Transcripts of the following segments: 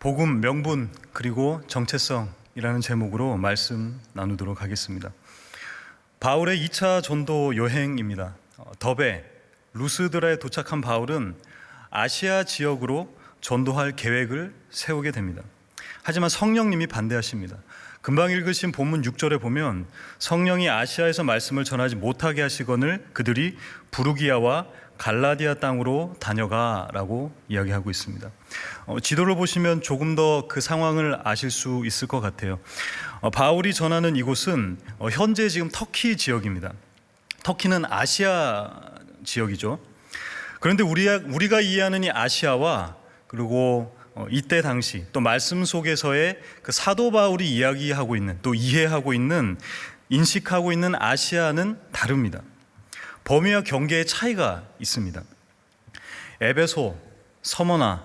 복음, 명분, 그리고 정체성이라는 제목으로 말씀 나누도록 하겠습니다. 바울의 2차 전도 여행입니다. 더베, 루스드라에 도착한 바울은 아시아 지역으로 전도할 계획을 세우게 됩니다. 하지만 성령님이 반대하십니다. 금방 읽으신 본문 6절에 보면 성령이 아시아에서 말씀을 전하지 못하게 하시거늘 그들이 부르기아와 갈라디아 땅으로 다녀가라고 이야기하고 있습니다. 지도를 보시면 조금 더 그 상황을 아실 수 있을 것 같아요. 바울이 전하는 이곳은 현재 지금 터키 지역입니다. 터키는 아시아 지역이죠. 그런데 우리가 이해하는 이 아시아와 그리고 이때 당시 또 말씀 속에서의 그 사도 바울이 이야기하고 있는 또 이해하고 있는 인식하고 있는 아시아는 다릅니다. 범위와 경계의 차이가 있습니다. 에베소, 서머나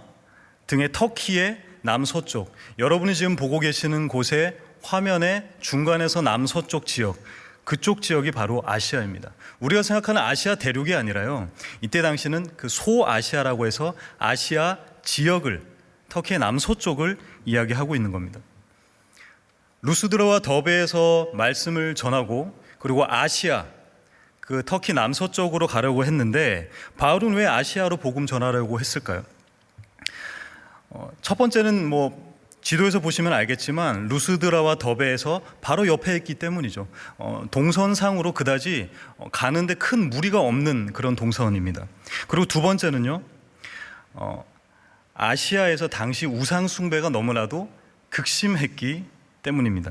등의 터키의 남서쪽, 여러분이 지금 보고 계시는 곳의 화면의 중간에서 남서쪽 지역, 그쪽 지역이 바로 아시아입니다. 우리가 생각하는 아시아 대륙이 아니라요, 이때 당시는 그 소아시아라고 해서 아시아 지역을, 터키의 남서쪽을 이야기하고 있는 겁니다. 루스드라와 더베에서 말씀을 전하고 그리고 아시아, 그 터키 남서쪽으로 가려고 했는데 바울은 왜 아시아로 복음 전하려고 했을까요? 첫 번째는 지도에서 보시면 알겠지만 루스드라와 더베에서 바로 옆에 있기 때문이죠. 동선상으로 그다지 가는데 큰 무리가 없는 그런 동선입니다. 그리고 두 번째는요, 아시아에서 당시 우상 숭배가 너무나도 극심했기 때문입니다.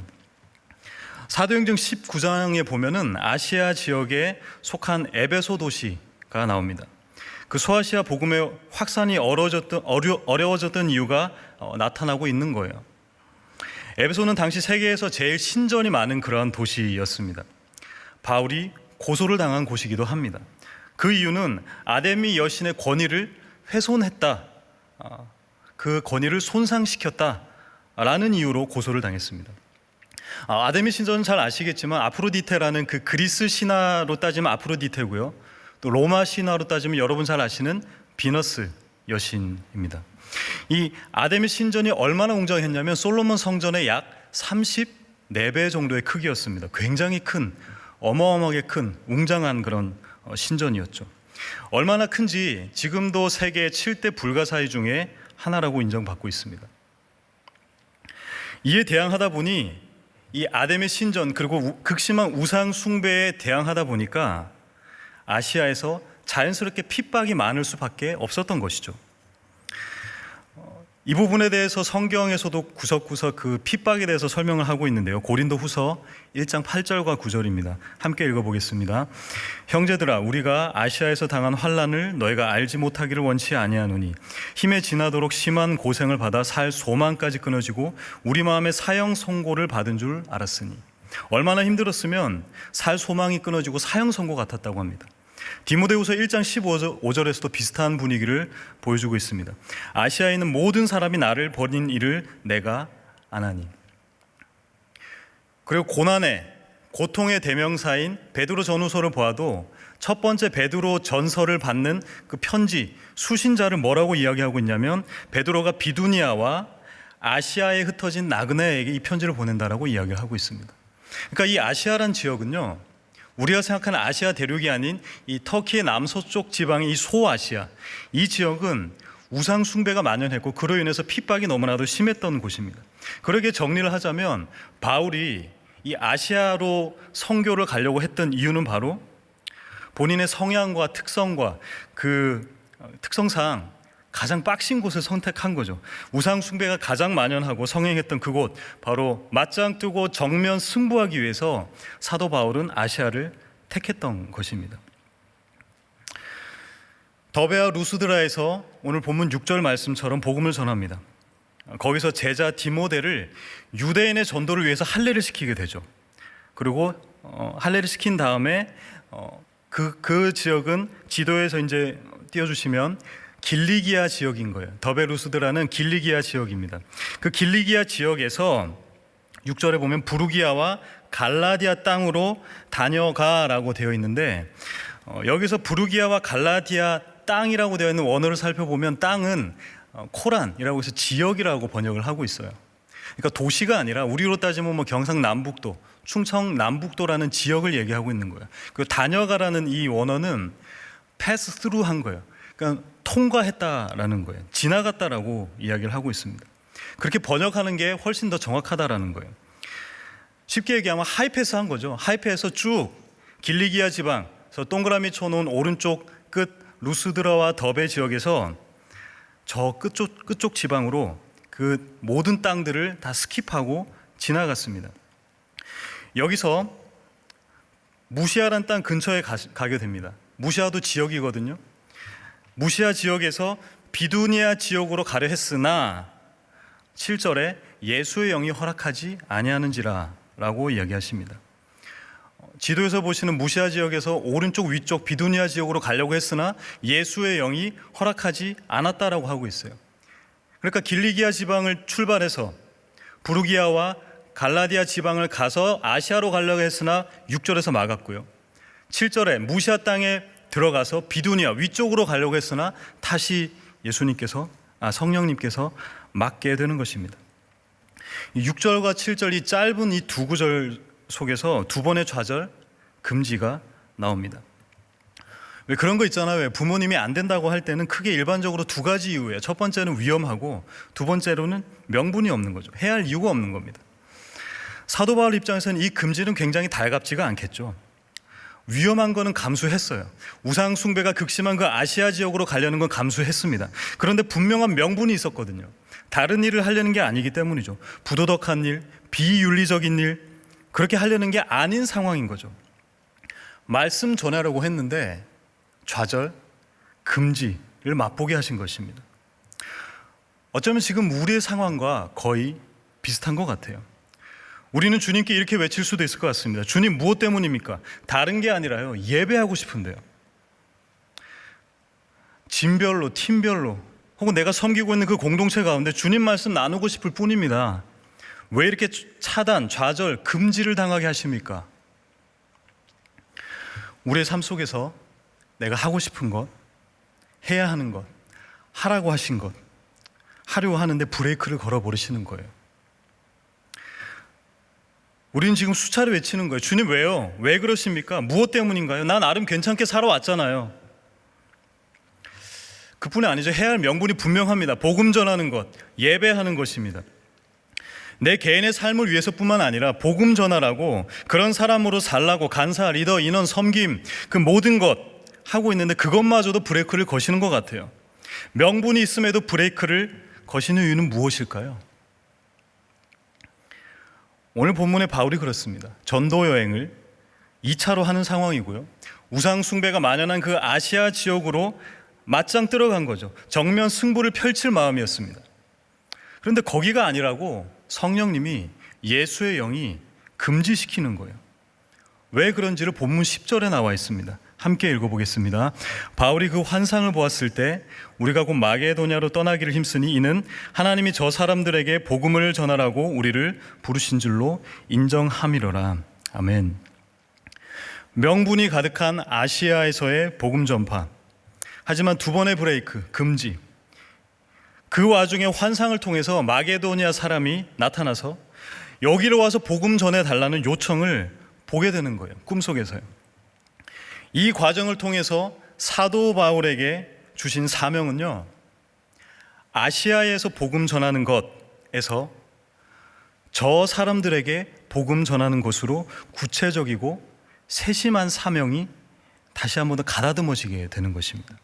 사도행전 19장에 보면은 아시아 지역에 속한 에베소 도시가 나옵니다. 그 소아시아 복음의 확산이 어려워졌던 이유가 나타나고 있는 거예요. 에베소는 당시 세계에서 제일 신전이 많은 그러한 도시였습니다. 바울이 고소를 당한 곳이기도 합니다. 그 이유는 아데미 여신의 권위를 훼손했다, 그 권위를 손상시켰다라는 이유로 고소를 당했습니다. 아데미 신전은 잘 아시겠지만 아프로디테라는 그 그리스 신화로 따지면 아프로디테고요, 또 로마 신화로 따지면 여러분 잘 아시는 비너스 여신입니다. 이 아데미 신전이 얼마나 웅장했냐면 솔로몬 성전의 약 34배 정도의 크기였습니다. 굉장히 큰, 어마어마하게 큰 웅장한 그런 신전이었죠. 얼마나 큰지 지금도 세계 7대 불가사의 중에 하나라고 인정받고 있습니다. 이에 대항하다 보니 이 아데미 신전 그리고 극심한 우상 숭배에 대항하다 보니까 아시아에서 자연스럽게 핍박이 많을 수밖에 없었던 것이죠. 이 부분에 대해서 성경에서도 구석구석 그 핍박에 대해서 설명을 하고 있는데요. 고린도후서 1장 8절과 9절입니다. 함께 읽어보겠습니다. 형제들아, 우리가 아시아에서 당한 환난을 너희가 알지 못하기를 원치 아니하노니 힘에 지나도록 심한 고생을 받아 살 소망까지 끊어지고 우리 마음에 사형 선고를 받은 줄 알았으니. 얼마나 힘들었으면 살 소망이 끊어지고 사형 선고 같았다고 합니다. 디모데후서 1장 15절에서도 비슷한 분위기를 보여주고 있습니다. 아시아에 있는 모든 사람이 나를 버린 일을 내가 아나니. 그리고 고통의 대명사인 베드로 전후서를 보아도 첫 번째 베드로 전서를 받는 그 편지, 수신자를 뭐라고 이야기하고 있냐면 베드로가 비두니아와 아시아에 흩어진 나그네에게 이 편지를 보낸다라고 이야기를 하고 있습니다. 그러니까 이 아시아란 지역은요, 우리가 생각하는 아시아 대륙이 아닌 이 터키의 남서쪽 지방의 이 소아시아, 이 지역은 우상 숭배가 만연했고 그로 인해서 핍박이 너무나도 심했던 곳입니다. 그러게 정리를 하자면 바울이 이 아시아로 선교를 가려고 했던 이유는 바로 본인의 성향과 특성과 그 특성상 가장 빡신 곳을 선택한 거죠. 우상 숭배가 가장 만연하고 성행했던 그곳, 바로 맞짱 뜨고 정면 승부하기 위해서 사도 바울은 아시아를 택했던 것입니다. 더베와 루스드라에서 오늘 본문 6절 말씀처럼 복음을 전합니다. 거기서 제자 디모데를 유대인의 전도를 위해서 할례를 시키게 되죠. 그리고 할례를 시킨 다음에 그 지역은 지도에서 이제 띄워주시면 길리기아 지역인 거예요. 더베 루스드라는 길리기아 지역입니다. 그 길리기아 지역에서 6절에 보면 부르기아와 갈라디아 땅으로 다녀가라고 되어 있는데 여기서 부르기아와 갈라디아 땅이라고 되어 있는 원어를 살펴보면 땅은 코란이라고 해서 지역이라고 번역을 하고 있어요. 그러니까 도시가 아니라 우리로 따지면 뭐 경상남북도, 충청남북도라는 지역을 얘기하고 있는 거예요. 그 다녀가라는 이 원어는 pass through 한 거예요. 그러니까 통과했다라는 거예요. 지나갔다라고 이야기를 하고 있습니다. 그렇게 번역하는 게 훨씬 더 정확하다라는 거예요. 쉽게 얘기하면 하이패스 한 거죠. 하이패스에서 쭉 길리기아 지방, 동그라미 쳐놓은 오른쪽 끝 루스드라와 더베 지역에서 저 끝쪽 지방으로 그 모든 땅들을 다 스킵하고 지나갔습니다. 여기서 무시아란 땅 근처에 가게 됩니다. 무시아도 지역이거든요. 무시아 지역에서 비두니아 지역으로 가려 했으나 7절에 예수의 영이 허락하지 아니하는지라 라고 이야기하십니다. 지도에서 보시는 무시아 지역에서 오른쪽 위쪽 비두니아 지역으로 가려고 했으나 예수의 영이 허락하지 않았다라고 하고 있어요. 그러니까 길리기아 지방을 출발해서 부르기아와 갈라디아 지방을 가서 아시아로 가려고 했으나 6절에서 막았고요. 7절에 무시아 땅에 들어가서 비두니아 위쪽으로 가려고 했으나 다시 성령님께서 막게 되는 것입니다. 6절과 7절 이 짧은 이 두 구절 속에서 두 번의 좌절, 금지가 나옵니다. 왜 그런 거 있잖아요. 왜 부모님이 안 된다고 할 때는 크게 일반적으로 두 가지 이유예요. 첫 번째는 위험하고 두 번째로는 명분이 없는 거죠. 해야 할 이유가 없는 겁니다. 사도 바울 입장에서는 이 금지는 굉장히 달갑지가 않겠죠. 위험한 거는 감수했어요. 우상 숭배가 극심한 그 아시아 지역으로 가려는 건 감수했습니다. 그런데 분명한 명분이 있었거든요. 다른 일을 하려는 게 아니기 때문이죠. 부도덕한 일, 비윤리적인 일, 그렇게 하려는 게 아닌 상황인 거죠. 말씀 전하려고 했는데 좌절, 금지를 맛보게 하신 것입니다. 어쩌면 지금 우리의 상황과 거의 비슷한 것 같아요. 우리는 주님께 이렇게 외칠 수도 있을 것 같습니다. 주님, 무엇 때문입니까? 다른 게 아니라요, 예배하고 싶은데요. 진별로, 팀별로, 혹은 내가 섬기고 있는 그 공동체 가운데 주님 말씀 나누고 싶을 뿐입니다. 왜 이렇게 차단, 좌절, 금지를 당하게 하십니까? 우리의 삶 속에서 내가 하고 싶은 것, 해야 하는 것, 하라고 하신 것, 하려고 하는데 브레이크를 걸어버리시는 거예요. 우리는 지금 수차례 외치는 거예요. 주님, 왜요? 왜 그러십니까? 무엇 때문인가요? 난 나름 괜찮게 살아왔잖아요. 그뿐이 아니죠. 해야 할 명분이 분명합니다. 복음 전하는 것, 예배하는 것입니다. 내 개인의 삶을 위해서뿐만 아니라 복음 전하라고, 그런 사람으로 살라고 간사, 리더, 인원, 섬김, 그 모든 것 하고 있는데 그것마저도 브레이크를 거시는 것 같아요. 명분이 있음에도 브레이크를 거시는 이유는 무엇일까요? 오늘 본문의 바울이 그렇습니다. 전도 여행을 2차로 하는 상황이고요. 우상 숭배가 만연한 그 아시아 지역으로 맞짱 뜨러간 거죠. 정면 승부를 펼칠 마음이었습니다. 그런데 거기가 아니라고 성령님이, 예수의 영이 금지시키는 거예요. 왜 그런지를 본문 10절에 나와 있습니다. 함께 읽어보겠습니다. 바울이 그 환상을 보았을 때 우리가 곧 마게도냐로 떠나기를 힘쓰니 이는 하나님이 저 사람들에게 복음을 전하라고 우리를 부르신 줄로 인정함이로라. 아멘. 명분이 가득한 아시아에서의 복음 전파, 하지만 두 번의 브레이크, 금지. 그 와중에 환상을 통해서 마게도냐 사람이 나타나서 여기로 와서 복음 전해달라는 요청을 보게 되는 거예요. 꿈속에서요. 이 과정을 통해서 사도 바울에게 주신 사명은요, 아시아에서 복음 전하는 것에서 저 사람들에게 복음 전하는 것으로 구체적이고 세심한 사명이 다시 한 번 더 가다듬어지게 되는 것입니다.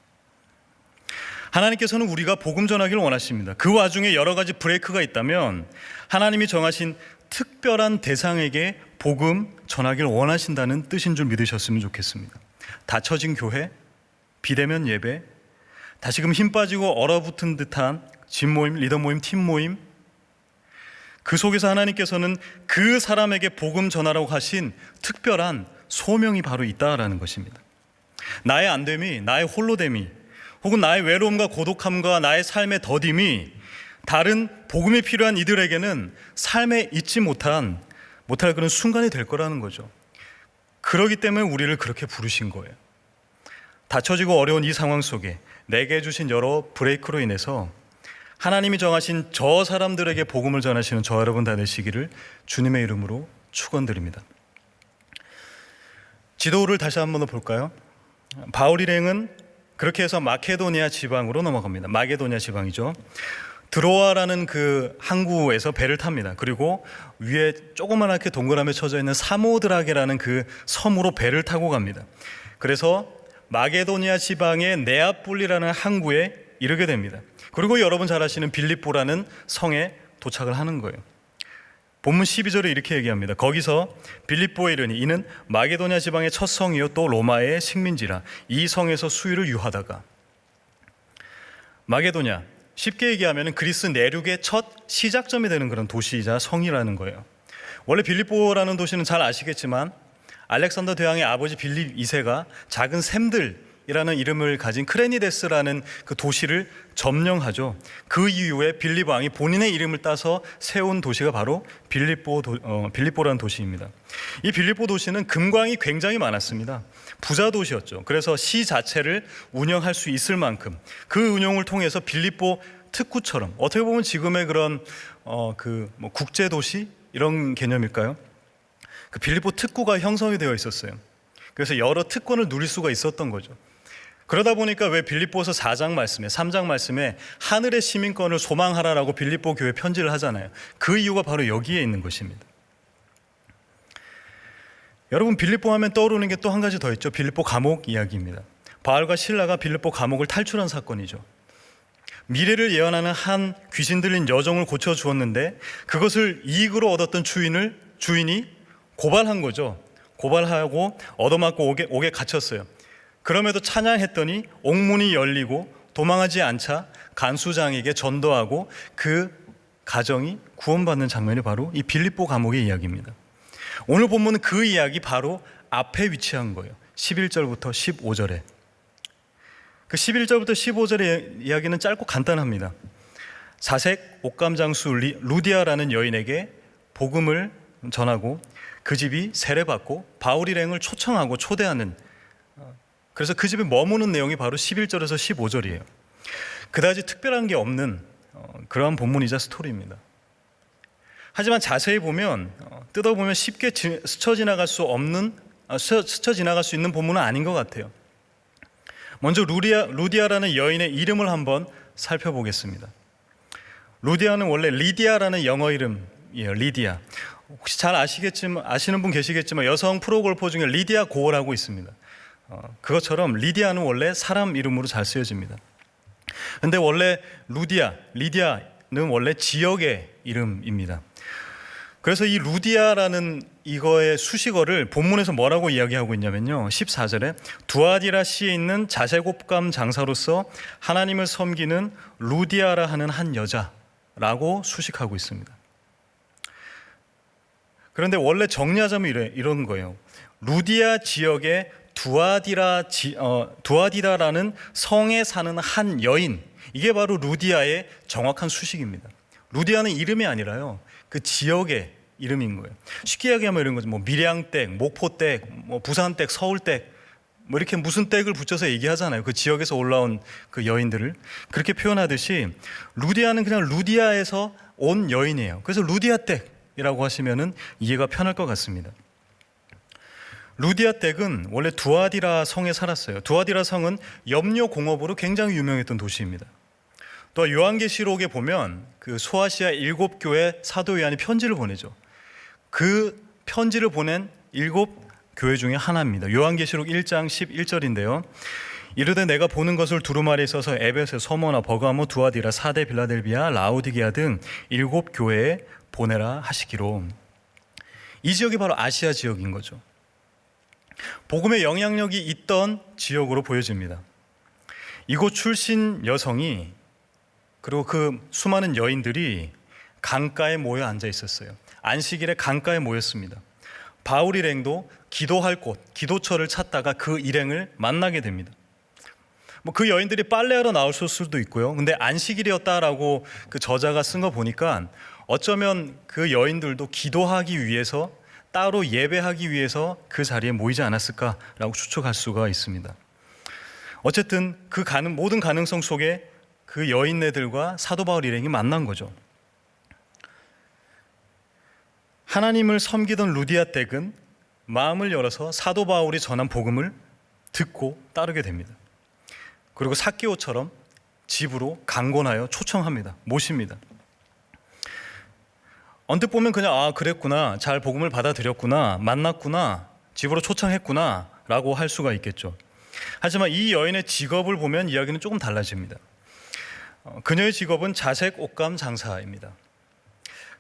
하나님께서는 우리가 복음 전하기를 원하십니다. 그 와중에 여러 가지 브레이크가 있다면 하나님이 정하신 특별한 대상에게 복음 전하기를 원하신다는 뜻인 줄 믿으셨으면 좋겠습니다. 닫혀진 교회, 비대면 예배, 다시금 힘 빠지고 얼어붙은 듯한 진모임, 리더 모임, 팀 모임, 그 속에서 하나님께서는 그 사람에게 복음 전하라고 하신 특별한 소명이 바로 있다라는 것입니다. 나의 안됨이, 나의 홀로됨이, 혹은 나의 외로움과 고독함과 나의 삶의 더딤이 다른 복음이 필요한 이들에게는 삶에 잊지 못할 그런 순간이 될 거라는 거죠. 그렇기 때문에 우리를 그렇게 부르신 거예요. 닫혀지고 어려운 이 상황 속에 내게 주신 여러 브레이크로 인해서 하나님이 정하신 저 사람들에게 복음을 전하시는 저 여러분 다 되시기를 주님의 이름으로 축원드립니다. 지도를 다시 한번 더 볼까요? 바울 일행은 그렇게 해서 마케도니아 지방으로 넘어갑니다. 마게도니아 지방이죠. 드로아라는 그 항구에서 배를 탑니다. 그리고 위에 조그맣게 동그라미 쳐져 있는 사모드라게라는 그 섬으로 배를 타고 갑니다. 그래서 마게도니아 지방의 네아폴리라는 항구에 이르게 됩니다. 그리고 여러분 잘 아시는 빌립보라는 성에 도착을 하는 거예요. 본문 12절에 이렇게 얘기합니다. 거기서 빌립보에 이르니 이는 마게도니아 지방의 첫 성이요 또 로마의 식민지라. 이 성에서 수유를 유하다가. 마게도니아, 쉽게 얘기하면 그리스 내륙의 첫 시작점이 되는 그런 도시이자 성이라는 거예요. 원래 빌립보라는 도시는 잘 아시겠지만 알렉산더 대왕의 아버지 빌립 2세가 작은 샘들이라는 이름을 가진 크레니데스라는 그 도시를 점령하죠. 그 이후에 빌립 왕이 본인의 이름을 따서 세운 도시가 바로 빌립보라는 도시입니다. 이 빌립보 도시는 금광이 굉장히 많았습니다. 부자 도시였죠. 그래서 시 자체를 운영할 수 있을 만큼 그 운영을 통해서 빌립보 특구처럼, 어떻게 보면 지금의 그런 국제 도시 이런 개념일까요? 그 빌립보 특구가 형성이 되어 있었어요. 그래서 여러 특권을 누릴 수가 있었던 거죠. 그러다 보니까 왜 빌립보서 4장 말씀에 3장 말씀에 하늘의 시민권을 소망하라라고 빌립보 교회 편지를 하잖아요. 그 이유가 바로 여기에 있는 것입니다. 여러분, 빌립보 하면 떠오르는 게 또 한 가지 더 있죠. 빌립보 감옥 이야기입니다. 바울과 실라가 빌립보 감옥을 탈출한 사건이죠. 미래를 예언하는 한 귀신 들린 여종을 고쳐주었는데 그것을 이익으로 얻었던 주인이 고발한 거죠. 고발하고 얻어맞고 옥에 갇혔어요. 그럼에도 찬양했더니 옥문이 열리고 도망하지 않자 간수장에게 전도하고 그 가정이 구원받는 장면이 바로 이 빌립보 감옥의 이야기입니다. 오늘 본문은 그 이야기 바로 앞에 위치한 거예요. 11절부터 15절에. 그 11절부터 15절의 이야기는 짧고 간단합니다. 사색 옥감장수 루디아라는 여인에게 복음을 전하고 그 집이 세례받고 바울 일행을 초청하고 초대하는, 그래서 그 집에 머무는 내용이 바로 11절에서 15절이에요. 그다지 특별한 게 없는 그러한 본문이자 스토리입니다. 하지만 자세히 보면 뜯어보면 쉽게 스쳐 지나갈 수 있는 본문은 아닌 것 같아요. 먼저 루디아라는 여인의 이름을 한번 살펴보겠습니다. 루디아는 원래 리디아라는 영어 이름이에요. 리디아. 혹시 잘 아시는 분 계시겠지만 여성 프로골퍼 중에 리디아 고어라고 있습니다. 그것처럼 리디아는 원래 사람 이름으로 잘 쓰여집니다. 근데 원래 리디아는 원래 지역의 이름입니다. 그래서 이 루디아라는 이거의 수식어를 본문에서 뭐라고 이야기하고 있냐면요, 14절에 두아디라 시에 있는 자색옥감 장사로서 하나님을 섬기는 루디아라 하는 한 여자라고 수식하고 있습니다. 그런데 원래 정리하자면 이런 거예요. 루디아 지역의 두아디라라는 성에 사는 한 여인, 이게 바로 루디아의 정확한 수식입니다. 루디아는 이름이 아니라요, 그 지역의 이름인 거예요. 쉽게 이야기하면 이런 거죠. 뭐 밀양댁, 목포댁, 뭐 부산댁, 서울댁, 뭐 이렇게 무슨 댁을 붙여서 얘기하잖아요. 그 지역에서 올라온 그 여인들을 그렇게 표현하듯이 루디아는 그냥 루디아에서 온 여인이에요. 그래서 루디아댁이라고 하시면은 이해가 편할 것 같습니다. 루디아 댁은 원래 두아디라 성에 살았어요. 두아디라 성은 염료 공업으로 굉장히 유명했던 도시입니다. 또 요한계시록에 보면 그 소아시아 7교회 사도 요한이 편지를 보내죠. 그 편지를 보낸 7교회 중에 하나입니다. 요한계시록 1장 11절인데요. 이르되 내가 보는 것을 두루마리에 써서 에베소, 서머나, 버가모, 두아디라, 사데, 빌라델비아, 라오디게아 등 7교회에 보내라 하시기로. 이 지역이 바로 아시아 지역인 거죠. 복음의 영향력이 있던 지역으로 보여집니다. 이곳 출신 여성이, 그리고 그 수많은 여인들이 강가에 모여 앉아 있었어요. 안식일에 강가에 모였습니다. 바울 일행도 기도할 곳, 기도처를 찾다가 그 일행을 만나게 됩니다. 뭐 그 여인들이 빨래하러 나왔을 수도 있고요. 근데 안식일이었다라고 그 저자가 쓴 거 보니까 어쩌면 그 여인들도 기도하기 위해서, 따로 예배하기 위해서 그 자리에 모이지 않았을까라고 추측할 수가 있습니다. 어쨌든 그 모든 가능성 속에 그 여인네들과 사도 바울 일행이 만난 거죠. 하나님을 섬기던 루디아 댁은 마음을 열어서 사도 바울이 전한 복음을 듣고 따르게 됩니다. 그리고 삭개오처럼 집으로 강권하여 초청합니다. 모십니다. 언뜻 보면 그냥 그랬구나, 잘 복음을 받아들였구나, 만났구나, 집으로 초청했구나 라고 할 수가 있겠죠. 하지만 이 여인의 직업을 보면 이야기는 조금 달라집니다. 그녀의 직업은 자색 옷감 장사입니다.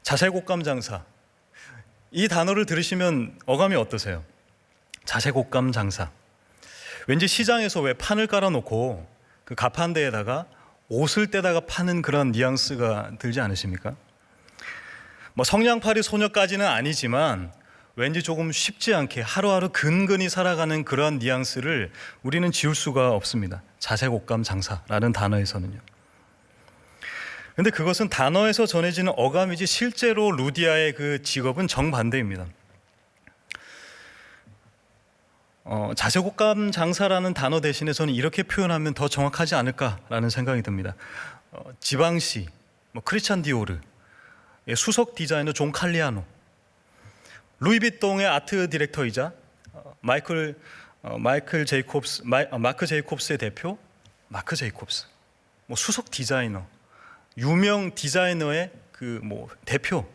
자색 옷감 장사, 이 단어를 들으시면 어감이 어떠세요? 자색 옷감 장사. 왠지 시장에서 왜 판을 깔아놓고 그 가판대에다가 옷을 떼다가 파는 그런 뉘앙스가 들지 않으십니까? 뭐 성냥팔이 소녀까지는 아니지만 왠지 조금 쉽지 않게 하루하루 근근히 살아가는 그러한 뉘앙스를 우리는 지울 수가 없습니다. 자색 옷감 장사라는 단어에서는요. 근데 그것은 단어에서 전해지는 어감이지 실제로 루디아의 그 직업은 정반대입니다. 자색 옷감 장사라는 단어 대신에 저는 이렇게 표현하면 더 정확하지 않을까라는 생각이 듭니다. 지방시, 크리스찬 디오르, 수석 디자이너 존 칼리아노, 루이비통의 아트 디렉터이자 마크 제이콥스의 대표 마크 제이콥스, 수석 디자이너, 유명 디자이너의 대표,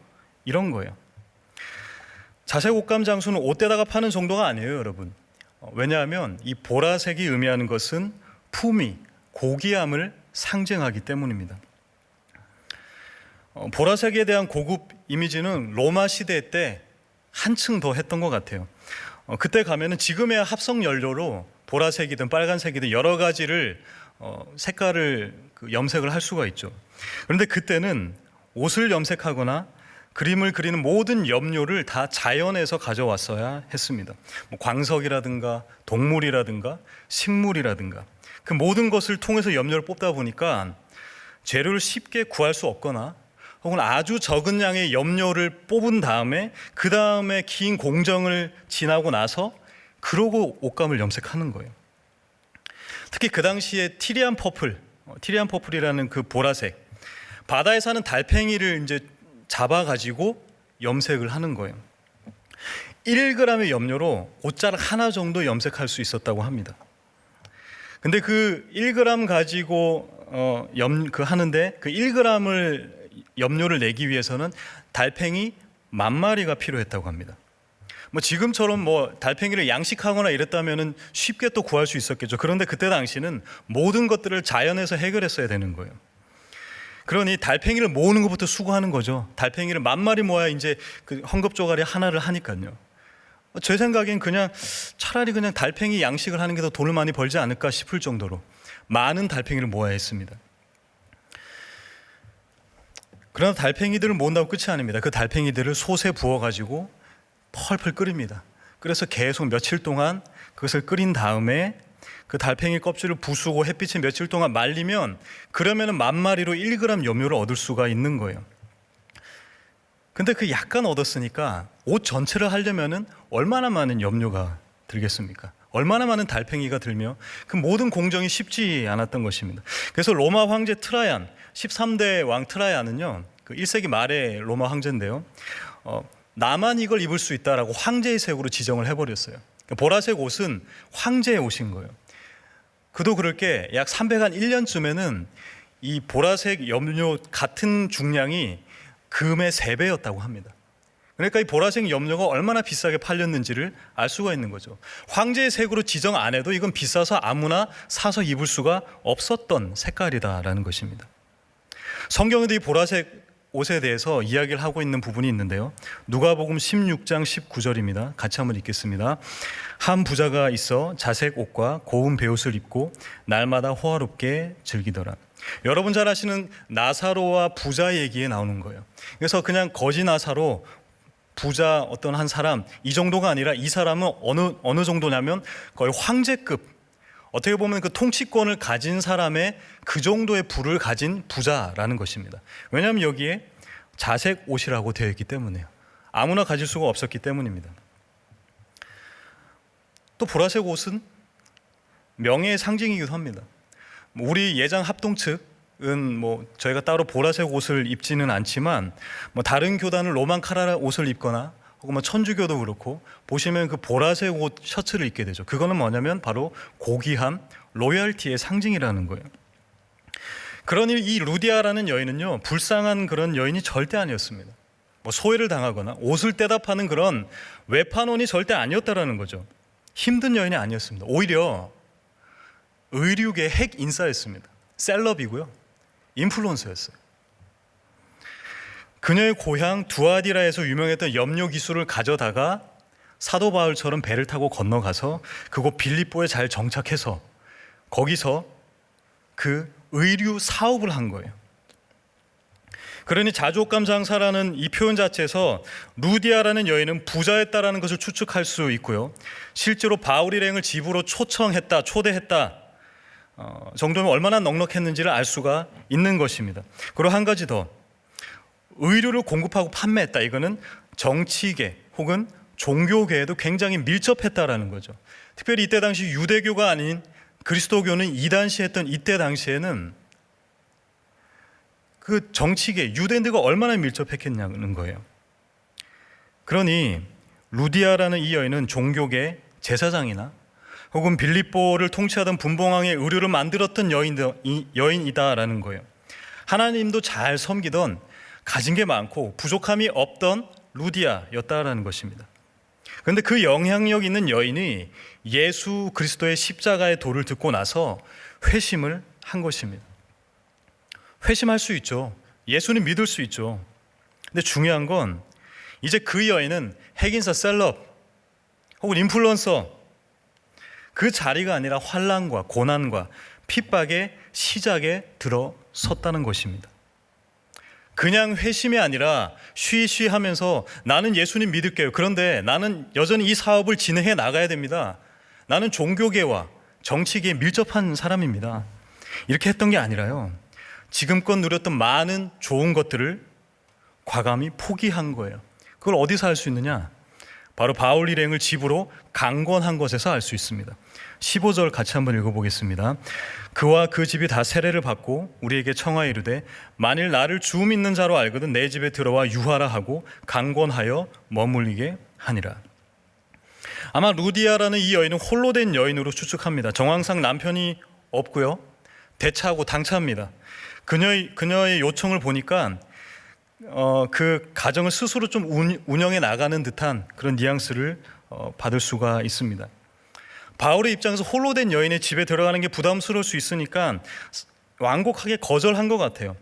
이런 거예요. 자색 옷감 장수는 옷대다가 파는 정도가 아니에요, 여러분. 왜냐하면 이 보라색이 의미하는 것은 품위, 고귀함을 상징하기 때문입니다. 보라색에 대한 고급 이미지는 로마 시대 때 한층 더 했던 것 같아요. 그때 가면은 지금의 합성 연료로 보라색이든 빨간색이든 여러 가지를 색깔을 염색을 할 수가 있죠. 그런데 그때는 옷을 염색하거나 그림을 그리는 모든 염료를 다 자연에서 가져왔어야 했습니다. 광석이라든가 동물이라든가 식물이라든가 그 모든 것을 통해서 염료를 뽑다 보니까 재료를 쉽게 구할 수 없거나 혹은 아주 적은 양의 염료를 뽑은 다음에 그 다음에 긴 공정을 지나고 나서 그러고 옷감을 염색하는 거예요. 특히 그 당시에 티리안 퍼플이라는 그 보라색, 바다에 사는 달팽이를 이제 잡아가지고 염색을 하는 거예요. 1g의 염료로 옷자락 하나 정도 염색할 수 있었다고 합니다. 근데 그 1g 가지고 하는데 그 1g을 염료를 내기 위해서는 달팽이 10,000마리가 필요했다고 합니다. 지금처럼 달팽이를 양식하거나 이랬다면은 쉽게 또 구할 수 있었겠죠. 그런데 그때 당시는 모든 것들을 자연에서 해결했어야 되는 거예요. 그러니 달팽이를 모으는 것부터 수고하는 거죠. 달팽이를 10,000마리 모아야 이제 그 헝겊조가리 하나를 하니까요. 제 생각엔 차라리 달팽이 양식을 하는 게 더 돈을 많이 벌지 않을까 싶을 정도로 많은 달팽이를 모아야 했습니다. 그러나 달팽이들을 모은다고 끝이 아닙니다. 그 달팽이들을 솥에 부어가지고 펄펄 끓입니다. 그래서 계속 며칠 동안 그것을 끓인 다음에 그 달팽이 껍질을 부수고 햇빛에 며칠 동안 말리면 그러면은 10,000마리로 1g 염료를 얻을 수가 있는 거예요. 근데 그 약간 얻었으니까 옷 전체를 하려면은 얼마나 많은 염료가 들겠습니까? 얼마나 많은 달팽이가 들며 그 모든 공정이 쉽지 않았던 것입니다. 그래서 로마 황제 트라얀, 13대 왕 트라얀은요, 그 1세기 말의 로마 황제인데요, 나만 이걸 입을 수 있다라고 황제의 색으로 지정을 해버렸어요. 보라색 옷은 황제의 옷인 거예요. 그도 그럴 게 약 301년쯤에는 이 보라색 염료 같은 중량이 금의 3배였다고 합니다. 그러니까 이 보라색 염료가 얼마나 비싸게 팔렸는지를 알 수가 있는 거죠. 황제의 색으로 지정 안 해도 이건 비싸서 아무나 사서 입을 수가 없었던 색깔이다라는 것입니다. 성경에도 이 보라색 옷에 대해서 이야기를 하고 있는 부분이 있는데요. 누가복음 16장 19절입니다. 같이 한번 읽겠습니다. 한 부자가 있어 자색 옷과 고운 베옷을 입고 날마다 호화롭게 즐기더라. 여러분 잘 아시는 나사로와 부자 얘기에 나오는 거예요. 그래서 그냥 거지 나사로, 부자 어떤 한 사람, 이 정도가 아니라 이 사람은 어느 정도냐면 거의 황제급, 어떻게 보면 그 통치권을 가진 사람의 그 정도의 부를 가진 부자라는 것입니다. 왜냐하면 여기에 자색 옷이라고 되어 있기 때문에요. 아무나 가질 수가 없었기 때문입니다. 또 보라색 옷은 명예의 상징이기도 합니다. 우리 예장 합동 측 뭐 저희가 따로 보라색 옷을 입지는 않지만 뭐 다른 교단은 로만 카라 옷을 입거나 혹은 뭐 천주교도 그렇고 보시면 그 보라색 옷 셔츠를 입게 되죠. 그거는 뭐냐면 바로 고귀함, 로열티의 상징이라는 거예요. 그러니 이 루디아라는 여인은요, 불쌍한 그런 여인이 절대 아니었습니다. 뭐 소외를 당하거나 옷을 떼다 파는 그런 외판원이 절대 아니었다라는 거죠. 힘든 여인이 아니었습니다. 오히려 의류계 핵 인싸였습니다. 셀럽이고요, 인플루언서였어요. 그녀의 고향 두아디라에서 유명했던 염료 기술을 가져다가 사도 바울처럼 배를 타고 건너가서 그곳 빌립보에 잘 정착해서 거기서 그 의류 사업을 한 거예요. 그러니 자족감 장사라는 이 표현 자체에서 루디아라는 여인은 부자였다라는 것을 추측할 수 있고요, 실제로 바울 일행을 집으로 초청했다, 초대했다 정도면 얼마나 넉넉했는지를 알 수가 있는 것입니다. 그리고 한 가지 더, 의류를 공급하고 판매했다. 이거는 정치계 혹은 종교계에도 굉장히 밀접했다라는 거죠. 특별히 이때 당시 유대교가 아닌 그리스도교는 이단시했던 이때 당시에는 그 정치계, 유대인들과 얼마나 밀접했겠냐는 거예요. 그러니 루디아라는 이 여인은 종교계 제사장이나 혹은 빌립보를 통치하던 분봉왕의 의류를 만들었던 여인이다라는 거예요. 하나님도 잘 섬기던, 가진 게 많고 부족함이 없던 루디아였다라는 것입니다. 그런데 그 영향력 있는 여인이 예수 그리스도의 십자가의 도를 듣고 나서 회심을 한 것입니다. 회심할 수 있죠. 예수님 믿을 수 있죠. 근데 중요한 건 이제 그 여인은 핵인사, 셀럽 혹은 인플루언서, 그 자리가 아니라 환난과 고난과 핍박의 시작에 들어섰다는 것입니다. 그냥 회심이 아니라 쉬쉬 하면서 나는 예수님 믿을게요, 그런데 나는 여전히 이 사업을 진행해 나가야 됩니다, 나는 종교계와 정치계에 밀접한 사람입니다, 이렇게 했던 게 아니라요, 지금껏 누렸던 많은 좋은 것들을 과감히 포기한 거예요. 그걸 어디서 알 수 있느냐? 바로 바울 일행을 집으로 강권한 것에서 알 수 있습니다. 15절 같이 한번 읽어보겠습니다. 그와 그 집이 다 세례를 받고 우리에게 청하여 이르되 만일 나를 주 믿는 자로 알거든 내 집에 들어와 유하라 하고 강권하여 머물리게 하니라. 아마 루디아라는 이 여인은 홀로 된 여인으로 추측합니다. 정황상 남편이 없고요, 대차하고 당차합니다. 그녀의 요청을 보니까 그 가정을 스스로 좀 운영해 나가는 듯한 그런 뉘앙스를 받을 수가 있습니다. 바울의 입장에서 홀로 된 여인의 집에 들어가는 게 부담스러울 수 있으니까 완곡하게 거절한 것 같아요.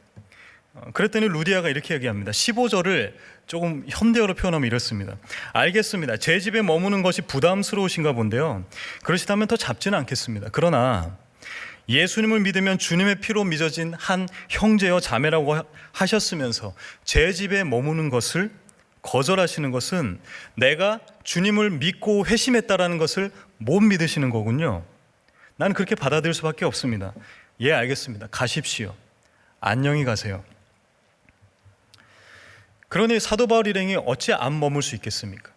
그랬더니 루디아가 이렇게 얘기합니다. 15절을 조금 현대어로 표현하면 이렇습니다. 알겠습니다. 제 집에 머무는 것이 부담스러우신가 본데요, 그러시다면 더 잡지는 않겠습니다. 그러나 예수님을 믿으면 주님의 피로 빚어진 한 형제여 자매라고 하셨으면서 제 집에 머무는 것을 거절하시는 것은 내가 주님을 믿고 회심했다라는 것을 못 믿으시는 거군요. 나는 그렇게 받아들일 수밖에 없습니다. 예, 알겠습니다. 가십시오. 안녕히 가세요. 그러니 사도 바울 일행이 어찌 안 머물 수 있겠습니까?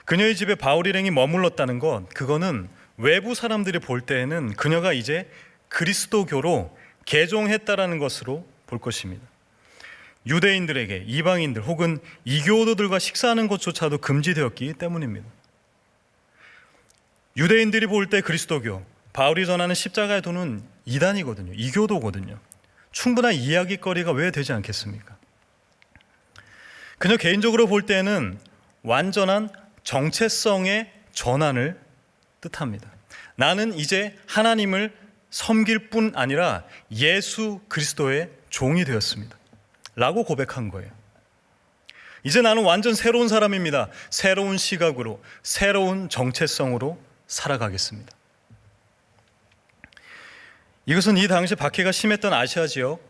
그녀의 집에 바울 일행이 머물렀다는 것, 그거는 외부 사람들이 볼 때에는 그녀가 이제 그리스도교로 개종했다라는 것으로 볼 것입니다. 유대인들에게 이방인들 혹은 이교도들과 식사하는 것조차도 금지되었기 때문입니다. 유대인들이 볼 때 그리스도교, 바울이 전하는 십자가의 도는 이단이거든요, 이교도거든요. 충분한 이야기거리가 왜 되지 않겠습니까? 그녀 개인적으로 볼 때는 완전한 정체성의 전환을 뜻합니다. 나는 이제 하나님을 섬길 뿐 아니라 예수 그리스도의 종이 되었습니다 라고 고백한 거예요. 이제 나는 완전 새로운 사람입니다. 새로운 시각으로, 새로운 정체성으로 살아가겠습니다. 이것은 이 당시 박해가 심했던 아시아 지역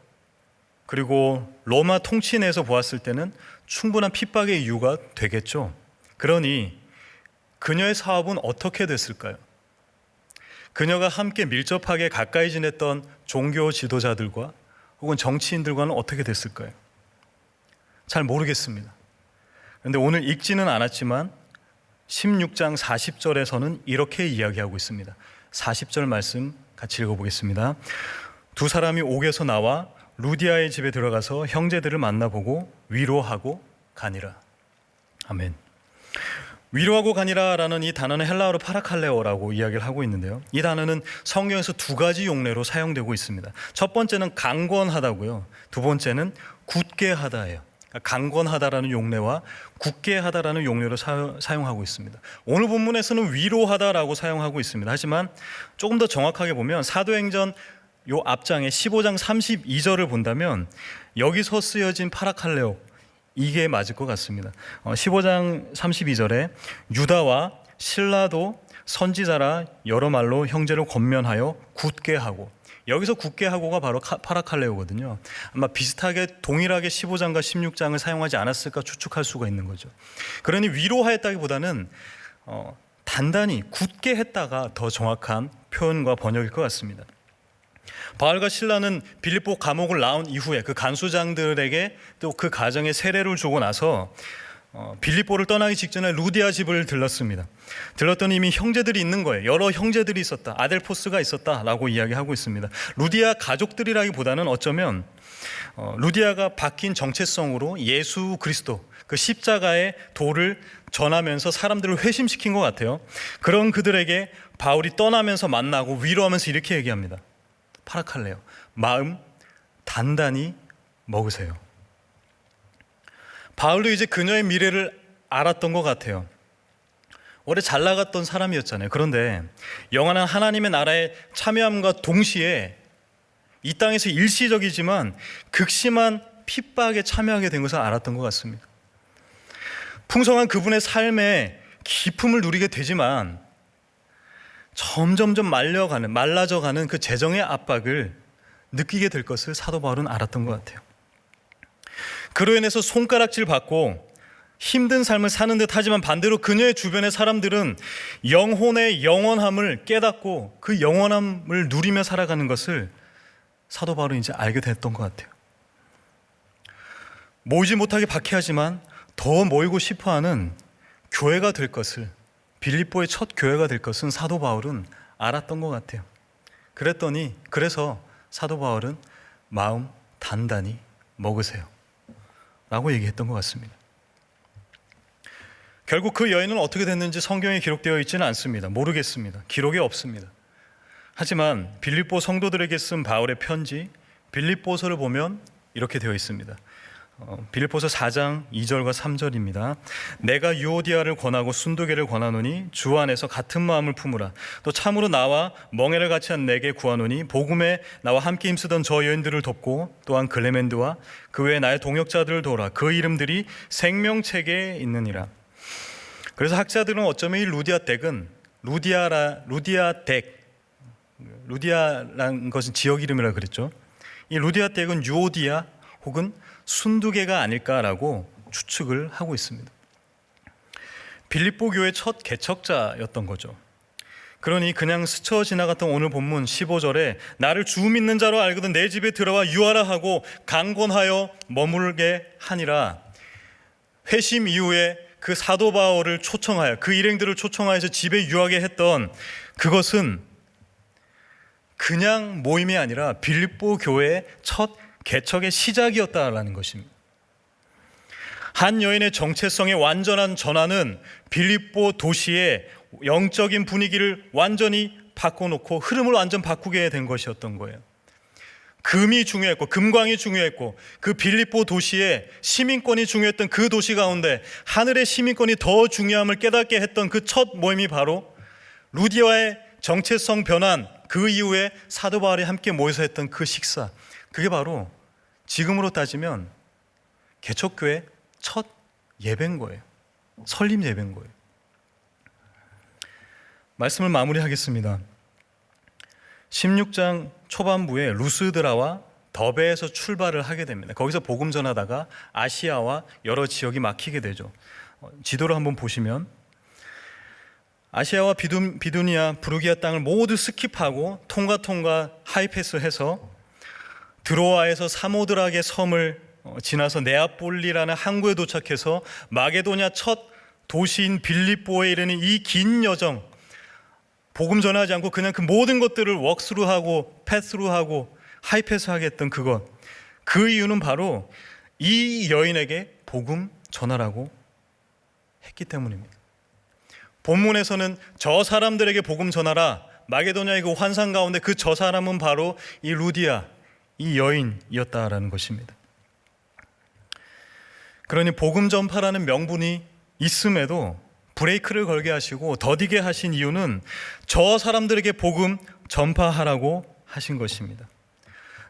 그리고 로마 통치 내에서 보았을 때는 충분한 핍박의 이유가 되겠죠. 그러니 그녀의 사업은 어떻게 됐을까요? 그녀가 함께 밀접하게 가까이 지냈던 종교 지도자들과 혹은 정치인들과는 어떻게 됐을까요? 잘 모르겠습니다. 그런데 오늘 읽지는 않았지만 16장 40절에서는 이렇게 이야기하고 있습니다. 40절 말씀 같이 읽어보겠습니다. 두 사람이 옥에서 나와 루디아의 집에 들어가서 형제들을 만나보고 위로하고 가니라. 아멘. 위로하고 가니라라는 이 단어는 헬라어로 파라칼레오라고 이야기를 하고 있는데요. 이 단어는 성경에서 두 가지 용례로 사용되고 있습니다. 첫 번째는 강권하다고요. 두 번째는 굳게 하다예요. 강권하다라는 용례와 굳게 하다라는 용례로 사용하고 있습니다. 오늘 본문에서는 위로하다라고 사용하고 있습니다. 하지만 조금 더 정확하게 보면 사도행전 요 앞장에 15장 32절을 본다면 여기서 쓰여진 파라칼레오, 이게 맞을 것 같습니다. 15장 32절에 유다와 실라도 선지자라 여러 말로 형제를 권면하여 굳게 하고, 여기서 굳게 하고가 바로 파라칼레오거든요. 아마 비슷하게 동일하게 15장과 16장을 사용하지 않았을까 추측할 수가 있는 거죠. 그러니 위로하였다기보다는 단단히 굳게 했다가 더 정확한 표현과 번역일 것 같습니다. 바울과 실라는 빌립보 감옥을 나온 이후에 그 간수장들에게 또 그 가정에 세례를 주고 나서 빌립보를 떠나기 직전에 루디아 집을 들렀습니다. 들렀더니 이미 형제들이 있는 거예요. 여러 형제들이 있었다, 아델포스가 있었다라고 이야기하고 있습니다. 루디아 가족들이라기보다는 어쩌면 루디아가 바뀐 정체성으로 예수 그리스도, 그 십자가의 도를 전하면서 사람들을 회심시킨 것 같아요. 그런 그들에게 바울이 떠나면서 만나고 위로하면서 이렇게 얘기합니다. 파라칼레오, 마음 단단히 먹으세요. 바울도 이제 그녀의 미래를 알았던 것 같아요. 오래 잘 나갔던 사람이었잖아요. 그런데 영원한 하나님의 나라에 참여함과 동시에 이 땅에서 일시적이지만 극심한 핍박에 참여하게 된 것을 알았던 것 같습니다. 풍성한 그분의 삶에 기쁨을 누리게 되지만 점점점 말라져가는 그 재정의 압박을 느끼게 될 것을 사도 바울은 알았던 것 같아요. 그로 인해서 손가락질 받고 힘든 삶을 사는 듯 하지만 반대로 그녀의 주변의 사람들은 영혼의 영원함을 깨닫고 그 영원함을 누리며 살아가는 것을 사도 바울은 이제 알게 됐던 것 같아요. 모이지 못하게 박해하지만 더 모이고 싶어하는 교회가 될 것을, 빌립보의 첫 교회가 될 것은 사도 바울은 알았던 것 같아요. 그래서 사도 바울은 마음 단단히 먹으세요 라고 얘기했던 것 같습니다. 결국 그 여인은 어떻게 됐는지 성경에 기록되어 있지는 않습니다. 모르겠습니다. 기록이 없습니다. 하지만 빌립보 성도들에게 쓴 바울의 편지 빌립보서를 보면 이렇게 되어 있습니다. 빌립보서 4장 2절과 3절입니다. 내가 유오디아를 권하고 순두계를 권하노니 주 안에서 같은 마음을 품으라. 또 참으로 나와 멍에를 같이 한 내게 구하노니 복음에 나와 함께 힘쓰던 저 여인들을 돕고 또한 글레멘드와 그 외에 나의 동역자들을 도우라. 그 이름들이 생명책에 있느니라. 그래서 학자들은 어쩌면 이 루디아라는 것은 지역 이름이라 그랬죠. 이 루디아댁은 유오디아 혹은 순두계가 아닐까라고 추측을 하고 있습니다. 빌립보 교회 첫 개척자였던 거죠. 그러니 그냥 스쳐 지나갔던 오늘 본문 15절에 나를 주 믿는 자로 알거든 내 집에 들어와 유하라 하고 강권하여 머물게 하니라. 회심 이후에 그 사도 바울을 초청하여 그 일행들을 초청하여서 집에 유하게 했던 그것은 그냥 모임이 아니라 빌립보 교회의 첫 개척의 시작이었다라는 것입니다. 한 여인의 정체성의 완전한 전환은 빌립보 도시의 영적인 분위기를 완전히 바꿔놓고 흐름을 완전 바꾸게 된 것이었던 거예요. 금이 중요했고 금광이 중요했고 그 빌립보 도시의 시민권이 중요했던 그 도시 가운데 하늘의 시민권이 더 중요함을 깨닫게 했던 그 첫 모임이 바로 루디아의 정체성 변환, 그 이후에 사도 바울이 함께 모여서 했던 그 식사, 그게 바로 지금으로 따지면 개척교회 첫 예배인 거예요. 설립 예배인 거예요. 말씀을 마무리하겠습니다. 16장 초반부에 루스드라와 더베에서 출발을 하게 됩니다. 거기서 복음 전하다가 아시아와 여러 지역이 막히게 되죠. 지도를 한번 보시면 아시아와 비두니아, 부르기아 땅을 모두 스킵하고 통과 하이패스해서 드로아에서 사모드락의 섬을 지나서 네아폴리라는 항구에 도착해서 마게도냐 첫 도시인 빌립보에 이르는 이 긴 여정, 복음 전하지 않고 그냥 그 모든 것들을 웍스루하고 패스루하고 하이패스하게 했던 그것, 그 이유는 바로 이 여인에게 복음 전하라고 했기 때문입니다. 본문에서는 저 사람들에게 복음 전하라, 마게도냐의 그 환상 가운데 그 저 사람은 바로 이 루디아, 이 여인이었다라는 것입니다. 그러니 복음 전파라는 명분이 있음에도 브레이크를 걸게 하시고 더디게 하신 이유는 저 사람들에게 복음 전파하라고 하신 것입니다.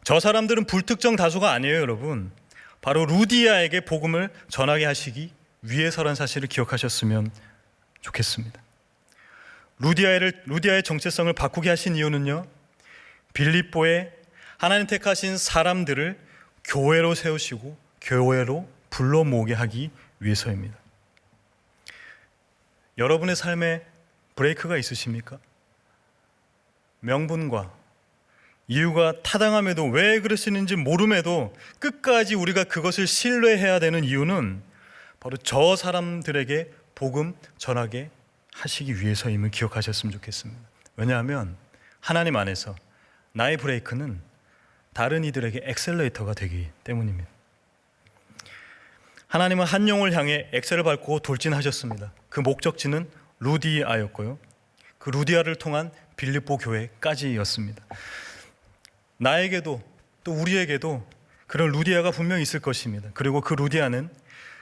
저 사람들은 불특정 다수가 아니에요, 여러분. 바로 루디아에게 복음을 전하게 하시기 위해서란 사실을 기억하셨으면 좋겠습니다. 루디아의 정체성을 바꾸게 하신 이유는요, 빌립보에 하나님 택하신 사람들을 교회로 세우시고 교회로 불러 모으게 하기 위해서입니다. 여러분의 삶에 브레이크가 있으십니까? 명분과 이유가 타당함에도, 왜 그러시는지 모름에도 끝까지 우리가 그것을 신뢰해야 되는 이유는 바로 저 사람들에게 복음 전하게 하시기 위해서임을 기억하셨으면 좋겠습니다. 왜냐하면 하나님 안에서 나의 브레이크는 다른 이들에게 엑셀레이터가 되기 때문입니다. 하나님은 한 영을 향해 엑셀을 밟고 돌진하셨습니다. 그 목적지는 루디아였고요, 그 루디아를 통한 빌립보 교회까지였습니다. 나에게도 또 우리에게도 그런 루디아가 분명히 있을 것입니다. 그리고 그 루디아는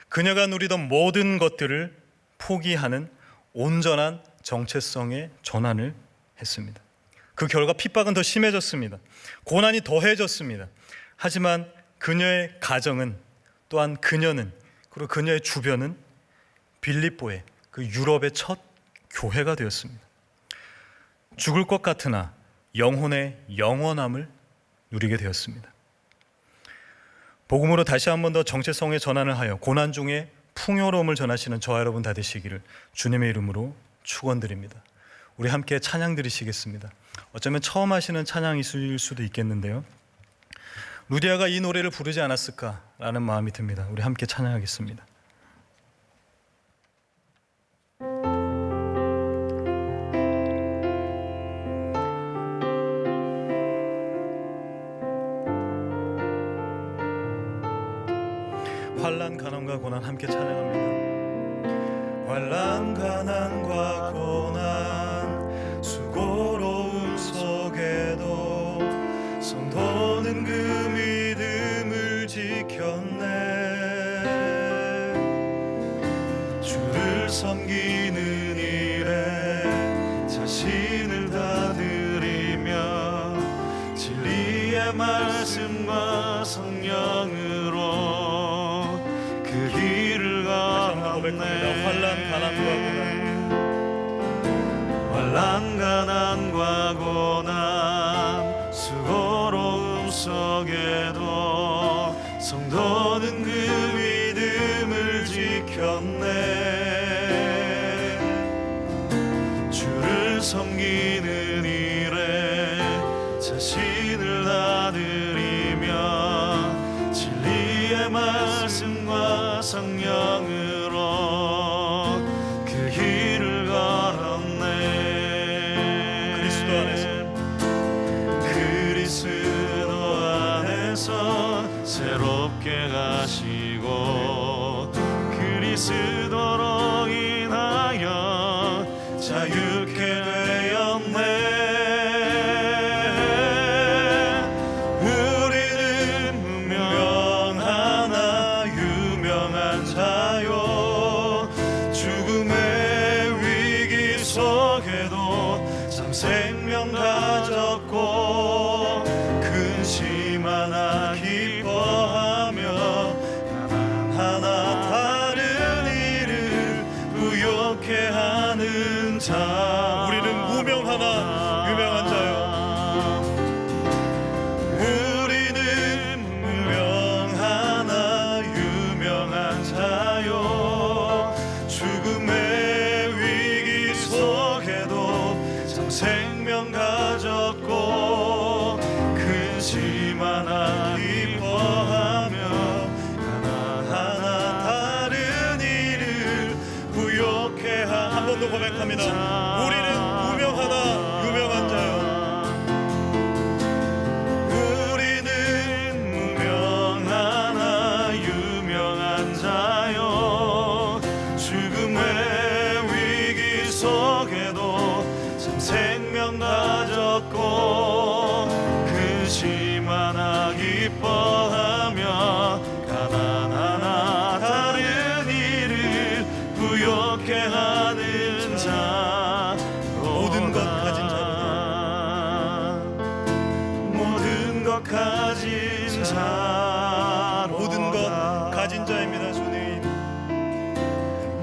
그녀가 누리던 모든 것들을 포기하는 온전한 정체성의 전환을 했습니다. 그 결과 핍박은 더 심해졌습니다. 고난이 더해졌습니다. 하지만 그녀의 가정은, 또한 그녀는, 그리고 그녀의 주변은 빌립보의, 그 유럽의 첫 교회가 되었습니다. 죽을 것 같으나 영혼의 영원함을 누리게 되었습니다. 복음으로 다시 한 번 더 정체성의 전환을 하여 고난 중에 풍요로움을 전하시는 저와 여러분 다 되시기를 주님의 이름으로 축원드립니다. 우리 함께 찬양 드리시겠습니다. 어쩌면 처음 하시는 찬양이실 수도 있겠는데요, 루디아가 이 노래를 부르지 않았을까라는 마음이 듭니다. 우리 함께 찬양하겠습니다. 환난, 가난과 고난 함께 찬양합니다. 환난, 가난과 고난, 수고로움 속에도 성도는 그 믿음을 지켰네. 주를 섬기는 일에 자신을 다 드리며 진리의 말씀과 성령으로 그 길을 걸었네. 환난, 가난과 고난, 환난, 가난과 고난, 수고로움 속에도 성도는 그 믿음을 지켰네. 주를 섬기는 일에 자신을 다 드리며 진리의 말씀과 성령으로 그 길을 걸었네. 그리스도 안에서 새롭게 가시고 그리스도로 인하여 자유케 되었네. 생명 가졌고 근심 하나 기뻐하며 하나하나 다른 일을 부욕해 하는 자. 우리는 무명하나 유명한 자요. 우리는 무명하나 유명한 자요. 죽음의 위기 속에도 생명 가졌고 근심 하나 기뻐하며 하나하나 다른 일을 부욕해 한 번 더 고백합니다. 우리는 무명하나 유명한 자요. 우리 자여, 죽음의 위기 속에도 참 생명 가졌고 근심하나 기뻐하며 가난하나 다른 이를 부욕해 하는 자, 모든 것 가진 자, 모든 것 가진 자, 모든 것 가진 자입니다. 주님,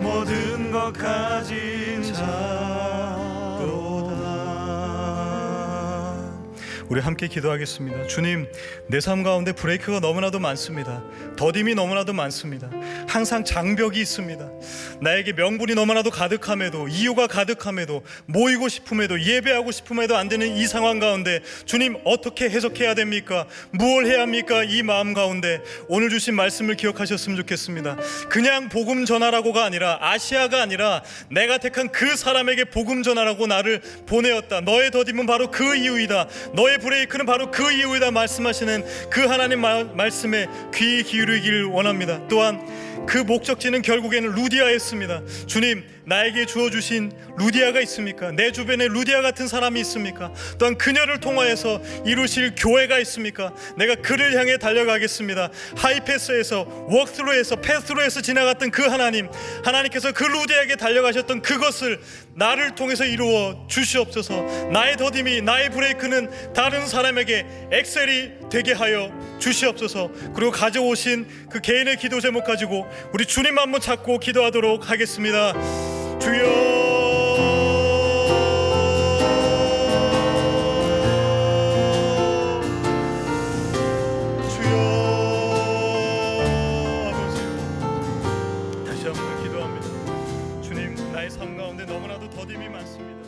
모든 것 가진 자로다. 우리 함께 기도하겠습니다. 주님, 내 삶 가운데 브레이크가 너무나도 많습니다. 더딤이 너무나도 많습니다. 항상 장벽이 있습니다. 나에게 명분이 너무나도 가득함에도, 이유가 가득함에도, 모이고 싶음에도, 예배하고 싶음에도 안 되는 이 상황 가운데 주님, 어떻게 해석해야 됩니까? 무엇을 해야 합니까? 이 마음 가운데 오늘 주신 말씀을 기억하셨으면 좋겠습니다. 그냥 복음 전하라고가 아니라, 아시아가 아니라 내가 택한 그 사람에게 복음 전하라고 나를 보내었다. 너의 더딤은 바로 그 이유이다. 너의 브레이크는 바로 그 이유이다 말씀하시는 그 하나님 말씀에 귀 기울이기를 원합니다. 또한 그 목적지는 결국에는 루디아였습니다. 주님, 나에게 주어주신 루디아가 있습니까? 내 주변에 루디아 같은 사람이 있습니까? 또한 그녀를 통하여서 이루실 교회가 있습니까? 내가 그를 향해 달려가겠습니다. 하이패스에서, 워크스루에서, 패스루에서 지나갔던 그 하나님께서 그 루디아에게 달려가셨던 그것을 나를 통해서 이루어 주시옵소서. 나의 더딤이, 나의 브레이크는 다른 사람에게 엑셀이 되게 하여 주시옵소서. 그리고 가져오신 그 개인의 기도 제목 가지고 우리 주님 한번 찾고 기도하도록 하겠습니다. 주여, 주여, 아버지, 다시 한번 기도합니다. 주님, 나의 삶 가운데 너무나도 더딤이 많습니다.